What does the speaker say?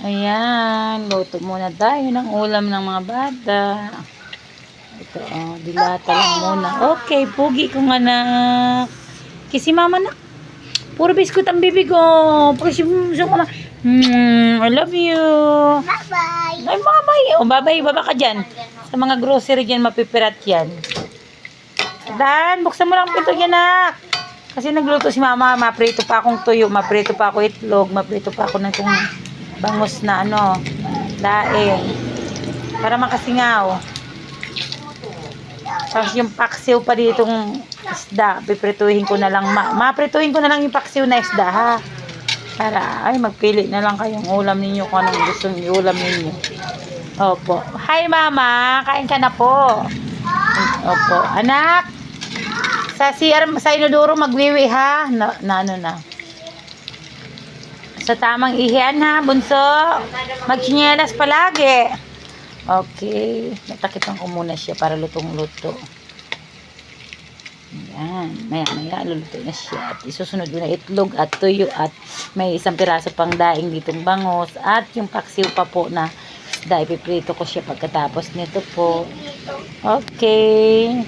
Ayan, luto muna tayo ng ulam ng mga bata. Ito, dilata lang muna. Okay, pugi kong anak. Kisi mama na. Puro biskut ang bibig ko. I love you. Bye-bye. Ay, bye-bye. O, bye-bye. Baba ka dyan. Sa mga grocery dyan, mapipirat yan. Dan, buksan mo lang pinto dyan, nak. Kasi nagluto si mama. Maprito pa akong tuyo. Maprito pa ako itlog. Maprito pa ako ng itong bangus na daing. Para makasingaw. Tapos yung paksiw pa ditong isda. Piprituhin ko na lang. Maprituhin ko na lang yung paksiw na isda, ha. Para, magpili na lang kayong ulam ninyo kung anong gusto nyo ulam ninyo. Opo. Hi, mama. Kain ka na po. Opo. Anak, sa inodoro magwiwi, ha? Na. Sa tamang ihian, ha, bunso. Magchinyelas palagi. Okay. Natakipan ko muna siya para lutong-luto. Ayan. Maya, luluto na siya. At isusunod ko na itlog at tuyo at may isang piraso pang daing ditong bangos at yung paksiw pa po na isda. Ipiprito ko siya pagkatapos nito po. Okay.